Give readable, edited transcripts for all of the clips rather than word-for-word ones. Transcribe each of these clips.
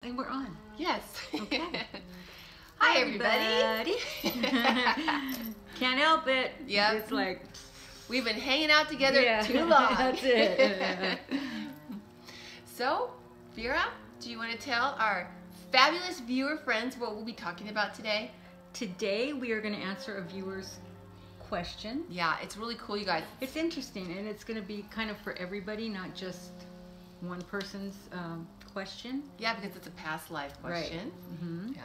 And we're on. Yes. Okay. Hi, everybody. Can't help it. Yep. It's like we've been hanging out together too long. That's it. So, Vera, do you want to tell our fabulous viewer friends what we'll be talking about today? Today we are going to answer a viewer's question. Yeah, it's really cool, you guys. It's interesting, and it's going to be kind of for everybody, not just one person's question. Yeah, because it's a past life question. Right. Mm-hmm. Yeah.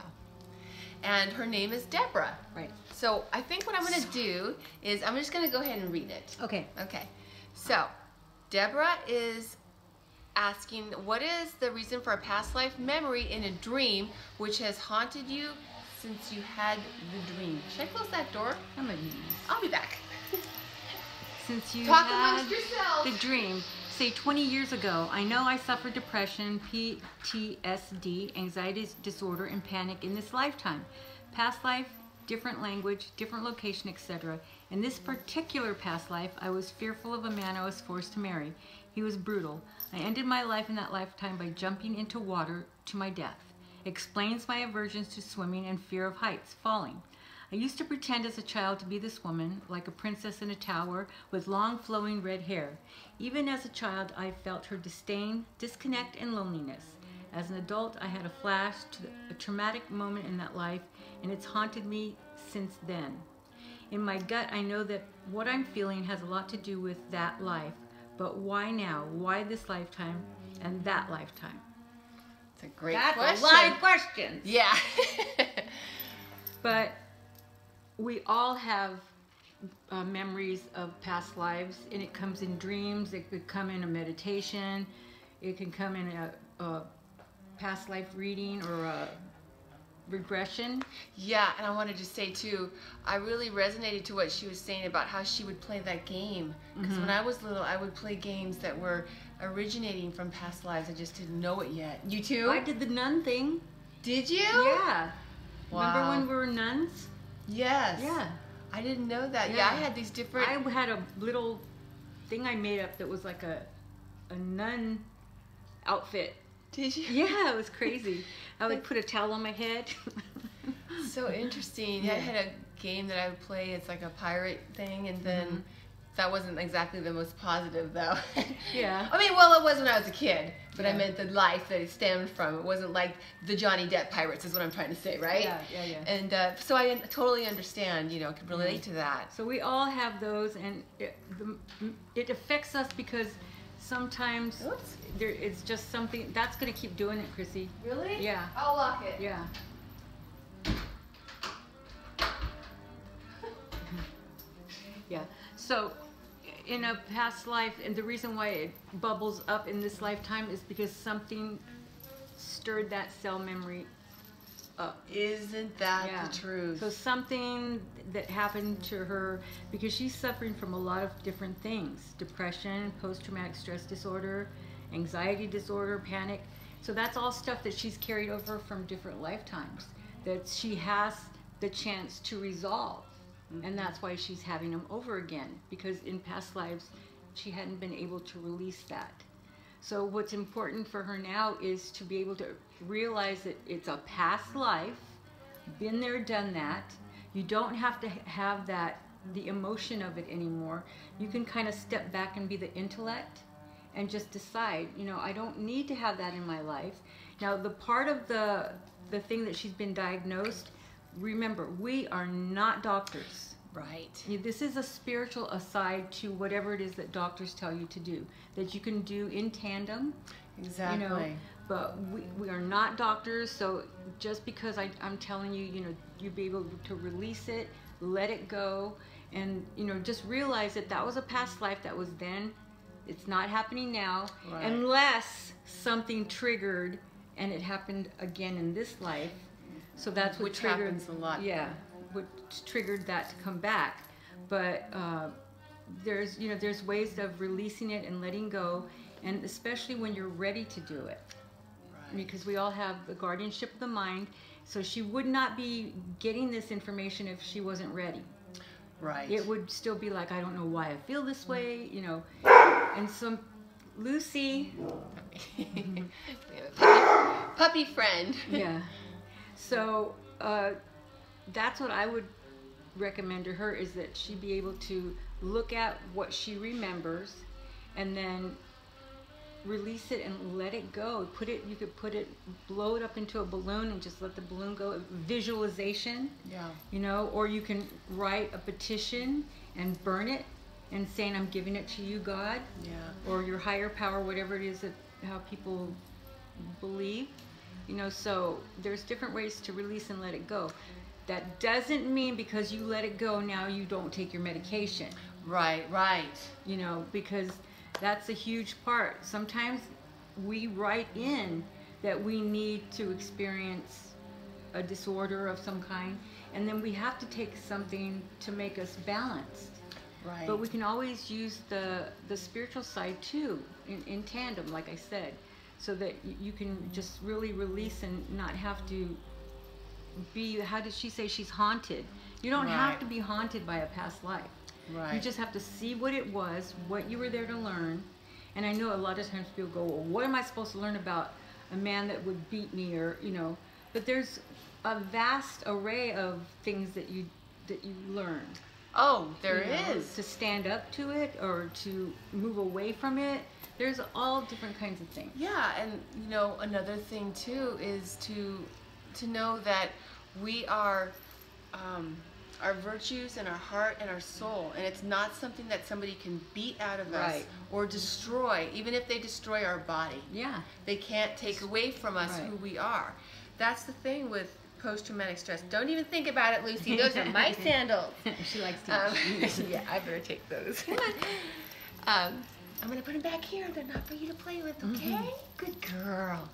And her name is Deborah. Right. So I think what I'm going to do is I'm just going to go ahead and read it. Okay. Okay. So Deborah is asking, what is the reason for a past life memory in a dream which has haunted you since you had the dream? Should I close that door? I'll be back. Since you Talk had amongst yourselves. the dream, say 20 years ago, I know I suffered depression, PTSD, anxiety disorder, and panic in this lifetime. Past life, different language, different location, etc. In this particular past life, I was fearful of a man I was forced to marry. He was brutal. I ended my life in that lifetime by jumping into water to my death. Explains my aversions to swimming and fear of heights, falling. I used to pretend as a child to be this woman, like a princess in a tower with long flowing red hair. Even as a child, I felt her disdain, disconnect, and loneliness. As an adult, I had a flash to a traumatic moment in that life, and it's haunted me since then. In my gut, I know that what I'm feeling has a lot to do with that life, but why now? Why this lifetime and that lifetime? It's a great question. That's a lot of questions. Yeah. But we all have memories of past lives, and it comes in dreams. It could come in a meditation. It can come in a past life reading or a regression. Yeah, and I wanted to say too, I really resonated to what she was saying about how she would play that game. Because when I was little, I would play games that were originating from past lives. I just didn't know it yet. You too? I did the nun thing. Did you? Yeah. Wow. Remember when we were nuns? Yes. Yeah. I didn't know that. Yeah, I had these different... I had a little thing I made up that was like a nun outfit. Did you? Yeah, it was crazy. I would put a towel on my head. So interesting. Yeah. I had a game that I would play. It's like a pirate thing, and then that wasn't exactly the most positive, though. Yeah. I mean, well, it was when I was a kid, but I Yeah. meant the life that it stemmed from. It wasn't like the Johnny Depp pirates, is what I'm trying to say, right? Yeah. And so I totally understand, could relate to that. So we all have those, and it affects us because sometimes it's just something that's going to keep doing it, Chrissy. Really? Yeah. I'll lock it. Yeah. Yeah. So in a past life, and the reason why it bubbles up in this lifetime is because something stirred that cell memory up. Isn't that the truth? So something that happened to her, because she's suffering from a lot of different things: depression, post-traumatic stress disorder, anxiety disorder, panic. So that's all stuff that she's carried over from different lifetimes that she has the chance to resolve. And that's why she's having them over again, because in past lives she hadn't been able to release that. So what's important for her now is to be able to realize that it's a past life, been there, done that. You don't have to have the emotion of it anymore. You can kind of step back and be the intellect and just decide, I don't need to have that in my life. Now, the part of the thing that she's been diagnosed, remember, we are not doctors. Right. This is a spiritual aside to whatever it is that doctors tell you to do, that you can do in tandem. Exactly. But we are not doctors, so just because I'm telling you, you be able to release it, let it go, and just realize that that was a past life that was then. It's not happening now, unless something triggered and it happened again in this life. So that's what triggered. Happens a lot. Yeah, what triggered that to come back. But there's ways of releasing it and letting go, and especially when you're ready to do it. Right. Because we all have the guardianship of the mind. So she would not be getting this information if she wasn't ready. Right. It would still be like, I don't know why I feel this way, And so Lucy. Puppy friend. Yeah. So that's what I would recommend to her, is that she be able to look at what she remembers and then release it and let it go. You could blow it up into a balloon and just let the balloon go. Visualization. Yeah. You know, or you can write a petition and burn it and saying, I'm giving it to you, God. Yeah. Or your higher power, whatever it is that how people believe. You know, so there's different ways to release and let it go. That doesn't mean because you let it go now you don't take your medication. Right, right. You know, because that's a huge part. Sometimes we write in that we need to experience a disorder of some kind, and then we have to take something to make us balanced. Right. But we can always use the spiritual side too, in tandem, like I said, so that you can just really release and not have to be, how did she say, she's haunted. You don't have to be haunted by a past life. Right. You just have to see what it was, what you were there to learn. And I know a lot of times people go, well, what am I supposed to learn about a man that would beat me, or, you know, but there's a vast array of things that you learn. Oh, there is. To stand up to it or to move away from it. There's all different kinds of things. Yeah, and you know, another thing too is to know that we are our virtues and our heart and our soul, and it's not something that somebody can beat out of us or destroy. Even if they destroy our body, they can't take away from us who we are. That's the thing with post-traumatic stress. Don't even think about it, Lucy. Those are my sandals. She likes to. Yeah, I better take those. I'm gonna put them back here. They're not for you to play with, okay? Good girl.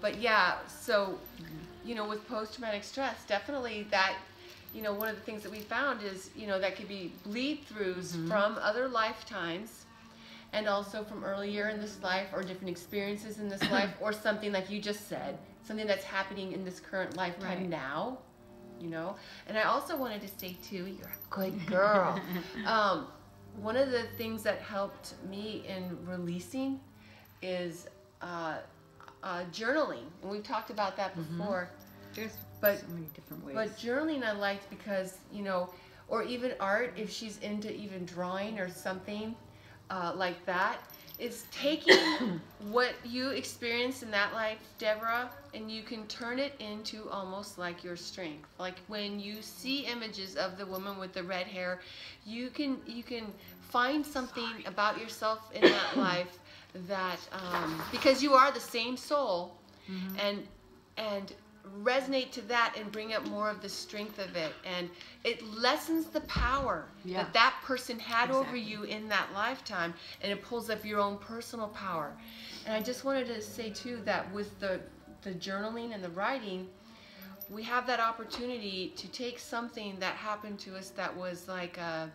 But yeah, so you know, with post-traumatic stress, definitely that. You know, one of the things that we found is, you know, that could be bleed-throughs from other lifetimes, and also from earlier in this life, or different experiences in this life, or something like you just said, something that's happening in this current lifetime now, you know. And I also wanted to say too, you're a good girl. One of the things that helped me in releasing is journaling, and we've talked about that before. But so many different ways. But journaling I liked because, you know, or even art, if she's into even drawing or something like that, is taking what you experienced in that life, Deborah, and you can turn it into almost like your strength. Like when you see images of the woman with the red hair, you can find something about yourself in that life that because you are the same soul, and resonate to that and bring up more of the strength of it, and it lessens the power that that person had over you in that lifetime, and it pulls up your own personal power. And I just wanted to say too that with the journaling and the writing, we have that opportunity to take something that happened to us that was like a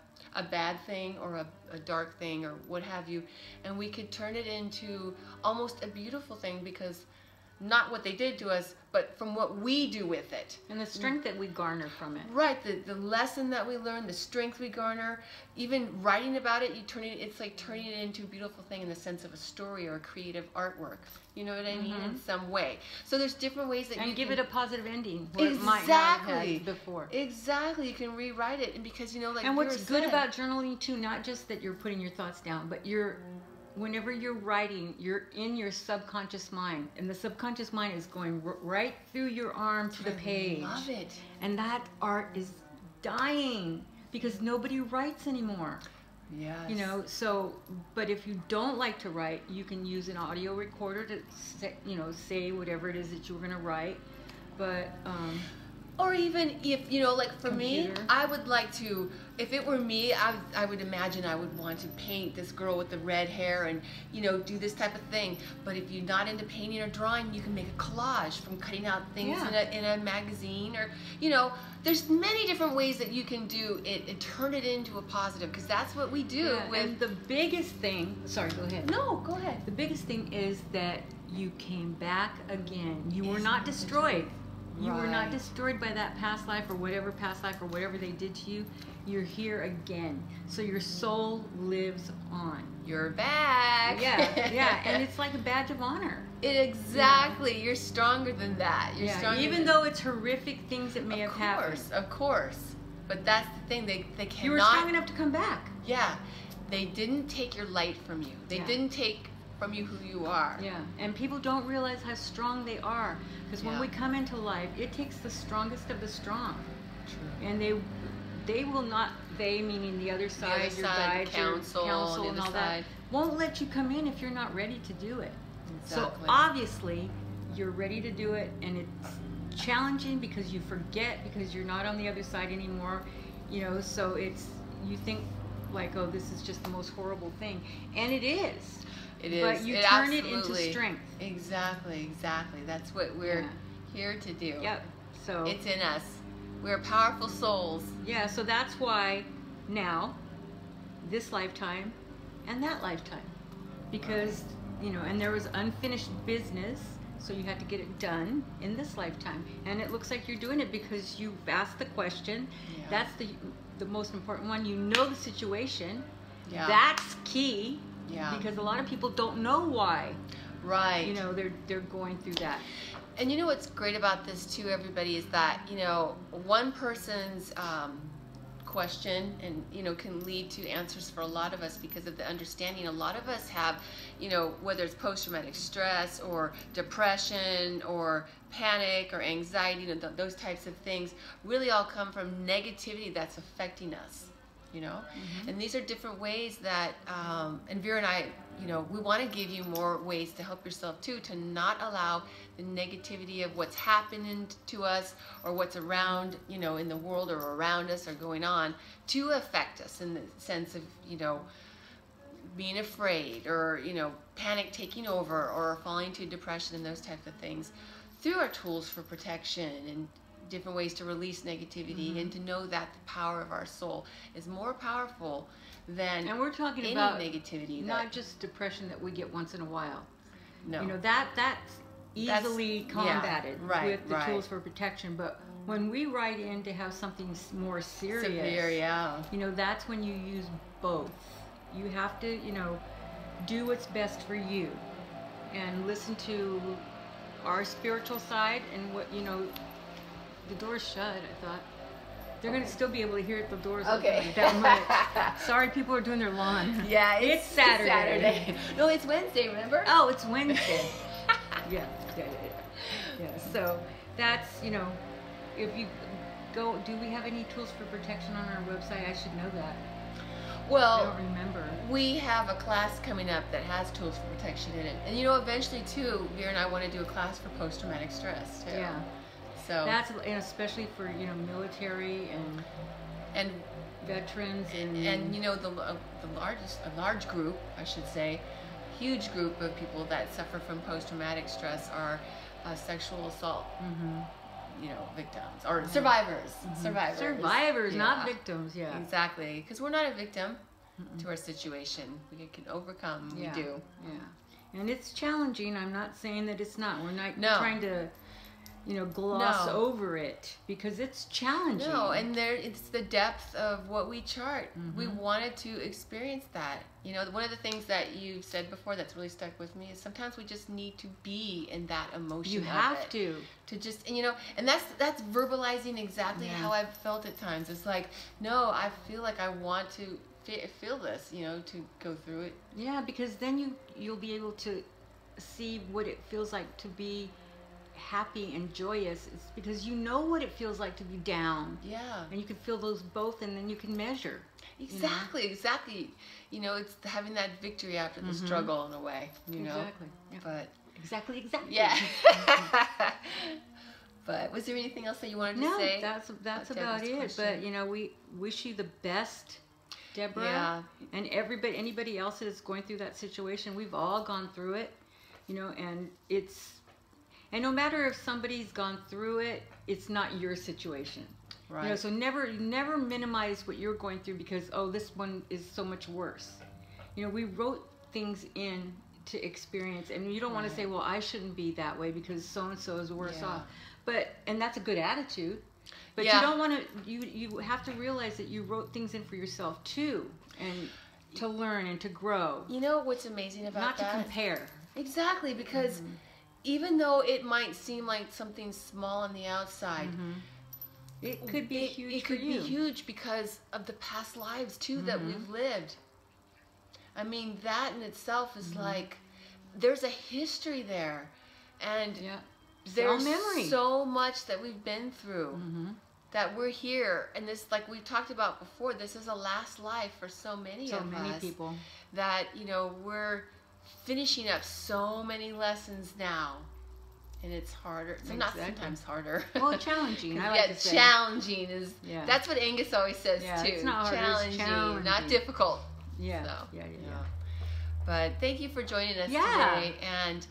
bad thing or a dark thing or what have you, and we could turn it into almost a beautiful thing, because not what they did to us, but from what we do with it. And the strength that we garner from it. Right, the lesson that we learn, the strength we garner, even writing about it, it's like turning it into a beautiful thing in the sense of a story or a creative artwork. You know what I mean? In some way. So there's different ways that you give can it a positive ending where it might not have had before. Exactly, you can rewrite it, and because, you know, like, and what's good about journaling too, not just that you're putting your thoughts down, but whenever you're writing, you're in your subconscious mind, and the subconscious mind is going right through your arm to the page. I love it. And that art is dying because nobody writes anymore. Yes. You know, so, but if you don't like to write, you can use an audio recorder to say, you know, say whatever it is that you were going to write. But or even if, you know, like for me, I would like to, if it were me, I would imagine I would want to paint this girl with the red hair and, you know, do this type of thing. But if you're not into painting or drawing, you can make a collage from cutting out things in a magazine, or, you know, there's many different ways that you can do it and turn it into a positive, because that's what we do. And the biggest thing, sorry, go ahead. No, go ahead. The biggest thing is that you came back again. You were not destroyed. You were not destroyed by that past life or whatever past life or whatever they did to you. You're here again. So your soul lives on. you're back. Yeah, and it's like a badge of honor. Exactly. You're stronger than that. You're stronger even though it's horrific things that may have happened. Of course. But that's the thing. They cannot. You were strong enough to come back. Yeah. They didn't take your light from you. They didn't take from you who you are. Yeah. And people don't realize how strong they are. Because when we come into life, it takes the strongest of the strong. True. And they will not, they meaning the other side, your guide, counsel, and all that, won't let you come in if you're not ready to do it. Exactly. So obviously, you're ready to do it, and it's challenging because you forget, because you're not on the other side anymore, so you think like, oh, this is just the most horrible thing. And it is. It is. But you turn it into strength. Exactly. That's what we're here to do. Yep. So it's in us. We're powerful souls. Yeah, so that's why now, this lifetime and that lifetime. Because, and there was unfinished business, so you had to get it done in this lifetime. And it looks like you're doing it because you've asked the question. Yeah. That's the most important one. You know the situation. Yeah. That's key. Yeah. Because a lot of people don't know why. Right. They're going through that. And what's great about this too, everybody, is that one person's question and can lead to answers for a lot of us because of the understanding. A lot of us have, whether it's post-traumatic stress or depression or panic or anxiety, those types of things really all come from negativity that's affecting us. And these are different ways that, and Vera and I, we want to give you more ways to help yourself too, to not allow the negativity of what's happening to us or what's around, in the world or around us or going on to affect us in the sense of, being afraid or, panic taking over or falling to depression and those types of things through our tools for protection and different ways to release negativity and to know that the power of our soul is more powerful than and we're talking any about negativity, not just depression that we get once in a while. No, that's easily combated with the tools for protection. But when we write in to have something more severe, that's when you use both. You have to do what's best for you and listen to our spiritual side and what the door's shut. I thought they're going to still be able to hear it. The door's open that much. Sorry, people are doing their lawn. Yeah, it's Saturday. No, it's Wednesday. Remember? Oh, it's Wednesday. Yeah. So that's if you go. Do we have any tools for protection on our website? I should know that. Well, I don't remember. We have a class coming up that has tools for protection in it, and eventually too, Vera and I want to do a class for post-traumatic stress too. Yeah. So that's especially for military and veterans and a large group, I should say, huge group of people that suffer from post-traumatic stress are sexual assault victims or survivors. Survivors, not victims. Yeah, exactly, because we're not a victim to our situation. We can overcome. We do. Yeah, and it's challenging. I'm not saying that it's not. We're not trying to gloss over it because it's challenging. No, and it's the depth of what we chart. We wanted to experience that. One of the things that you've said before that's really stuck with me is sometimes we just need to be in that emotion. You have to just, and that's verbalizing exactly how I've felt at times. It's like, no, I feel like I want to feel this, to go through it. Yeah, because then you'll be able to see what it feels like to be happy and joyous. It's because you know what it feels like to be down. Yeah. And you can feel those both, and then you can measure. Exactly. It's having that victory after the struggle in a way. Exactly. Yeah. But exactly. Yeah. But was there anything else that you wanted to say? No, that's about it. Question? But we wish you the best, Deborah. Yeah. And anybody else that is going through that situation. We've all gone through it. And no matter if somebody's gone through it, it's not your situation. Right. So never minimize what you're going through because, this one is so much worse. We wrote things in to experience, and you don't want to say, well, I shouldn't be that way because so-and-so is worse off. And that's a good attitude. But you don't want to, you have to realize that you wrote things in for yourself too. to learn and to grow. You know what's amazing about Not that? to compare. Exactly, because even though it might seem like something small on the outside, It could be huge it for could you. be huge because of the past lives too that we've lived. I mean, that in itself is like, there's a history there, and there's memory. so much that we've been through. That we're here, and this, like we talked about before, this is a last life for so many of us. So many people. That, you know, we're finishing up so many lessons now, and it's harder. So not sometimes harder. Well, challenging. I like to say. Challenging is. Yeah. That's what Angus always says too. It's not harder, it's challenging. Not difficult. Yeah. So, Yeah. But thank you for joining us today, and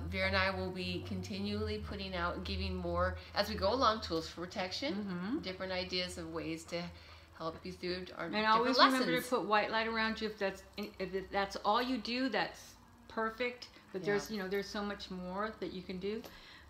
Vera and I will be continually putting out and giving more, as we go along, tools for protection, different ideas of ways to help you through our different always lessons. remember to put white light around you. If that's all you do, that's perfect. But there's there's so much more that you can do.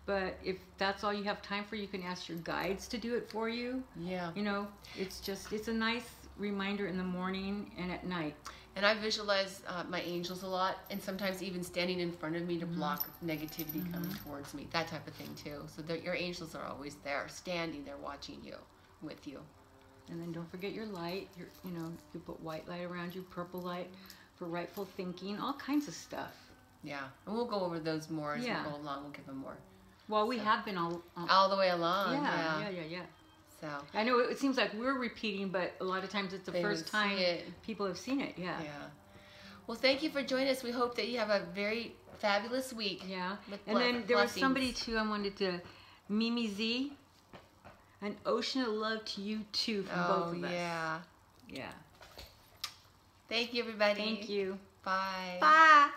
But if that's all you have time for, you can ask your guides to do it for you. Yeah. You know, it's a nice reminder in the morning and at night. And I visualize my angels a lot, and sometimes even standing in front of me to block negativity coming towards me, that type of thing too. So your angels are always there, standing there, watching you, with you. And then don't forget your light. You put white light around you, purple light for rightful thinking, all kinds of stuff. Yeah, and we'll go over those more as we go along. We'll give them more. Well, we have been all the way along. Yeah. So I know it seems like we're repeating, but a lot of times it's the first time people have seen it. Yeah. Well, thank you for joining us. We hope that you have a very fabulous week. Yeah. And then there was somebody too. I wanted to, Mimi Z, an ocean of love to you too from both of us. Yeah. Yeah. Thank you, everybody. Thank you. Bye. Bye.